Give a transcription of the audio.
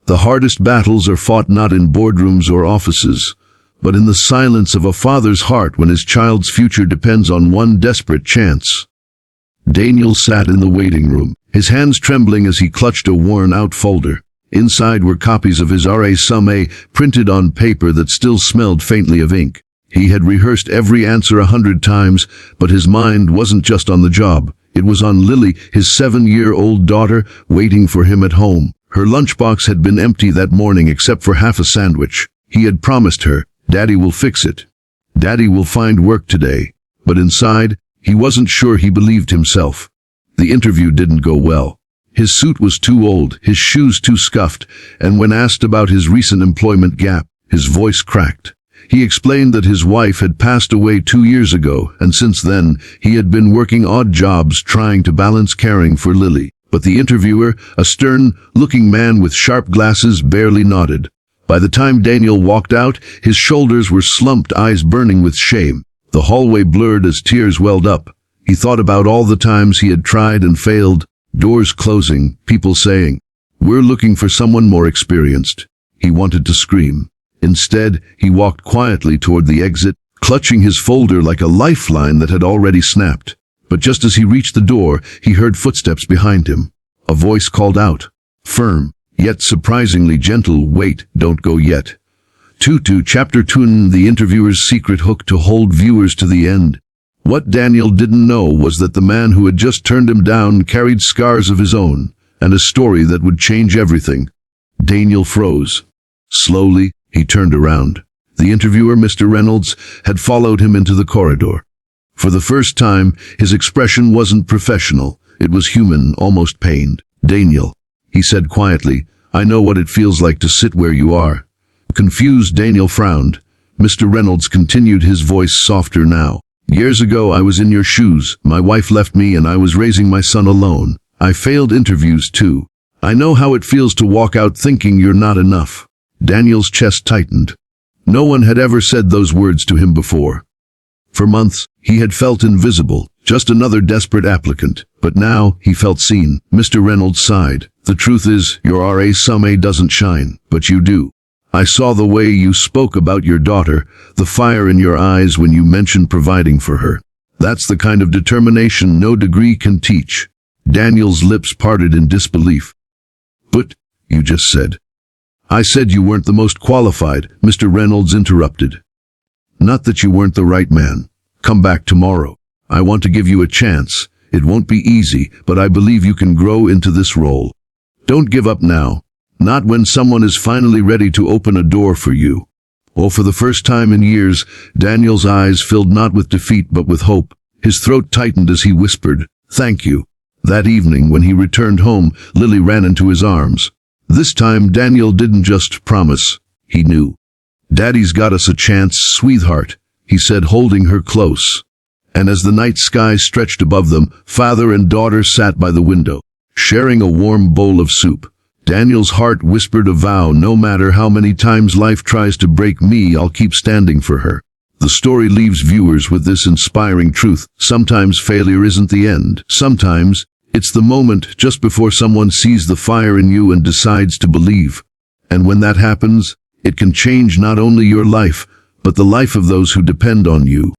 The hardest battles are fought not in boardrooms or offices, but in the silence of a father's heart when his child's future depends on one desperate chance. Daniel sat in the waiting room, his hands trembling as he clutched a worn-out folder. Inside were copies of his resume printed on paper that still smelled faintly of ink. He had rehearsed every answer 100 times, but his mind wasn't just on the job. It was on Lily, his 7-year-old daughter, waiting for him at home. Her lunchbox had been empty that morning except for half a sandwich. He had promised her, "Daddy will fix it. Daddy will find work today." But inside, he wasn't sure he believed himself. The interview didn't go well. His suit was too old, his shoes too scuffed, and when asked about his recent employment gap, his voice cracked. He explained that his wife had passed away 2 years ago, and since then, he had been working odd jobs trying to balance caring for Lily. But the interviewer, a stern-looking man with sharp glasses, barely nodded. By the time Daniel walked out, his shoulders were slumped, eyes burning with shame. The hallway blurred as tears welled up. He thought about all the times he had tried and failed, doors closing, people saying, "We're looking for someone more experienced." He wanted to scream. Instead, he walked quietly toward the exit, clutching his folder like a lifeline that had already snapped. But just as he reached the door, he heard footsteps behind him. A voice called out, firm, yet surprisingly gentle, "Wait, don't go yet." Chapter 2, the interviewer's secret hook to hold viewers to the end. What Daniel didn't know was that the man who had just turned him down carried scars of his own, and a story that would change everything. Daniel froze. Slowly, he turned around. The interviewer, Mr. Reynolds, had followed him into the corridor. For the first time, his expression wasn't professional. It was human, almost pained. "Daniel," he said quietly, "I know what it feels like to sit where you are." Confused, Daniel frowned. Mr. Reynolds continued, his voice softer now. "Years ago, I was in your shoes. My wife left me and I was raising my son alone. I failed interviews too. I know how it feels to walk out thinking you're not enough." Daniel's chest tightened. No one had ever said those words to him before. For months, he had felt invisible, just another desperate applicant. But now, he felt seen. Mr. Reynolds sighed. "The truth is, your resume doesn't shine, but you do. I saw the way you spoke about your daughter, the fire in your eyes when you mentioned providing for her. That's the kind of determination no degree can teach." Daniel's lips parted in disbelief. "But, you just said." "I said you weren't the most qualified," Mr. Reynolds interrupted. "Not that you weren't the right man. Come back tomorrow. I want to give you a chance. It won't be easy, but I believe you can grow into this role. Don't give up now. Not when someone is finally ready to open a door for you." Oh, for the first time in years, Daniel's eyes filled not with defeat but with hope. His throat tightened as he whispered, "Thank you." That evening, when he returned home, Lily ran into his arms. This time, Daniel didn't just promise. He knew. "Daddy's got us a chance, sweetheart," he said, holding her close. And as the night sky stretched above them, father and daughter sat by the window, sharing a warm bowl of soup. Daniel's heart whispered a vow: "No matter how many times life tries to break me, I'll keep standing for her." The story leaves viewers with this inspiring truth: sometimes failure isn't the end. Sometimes it's the moment just before someone sees the fire in you and decides to believe. And when that happens, it can change not only your life, but the life of those who depend on you.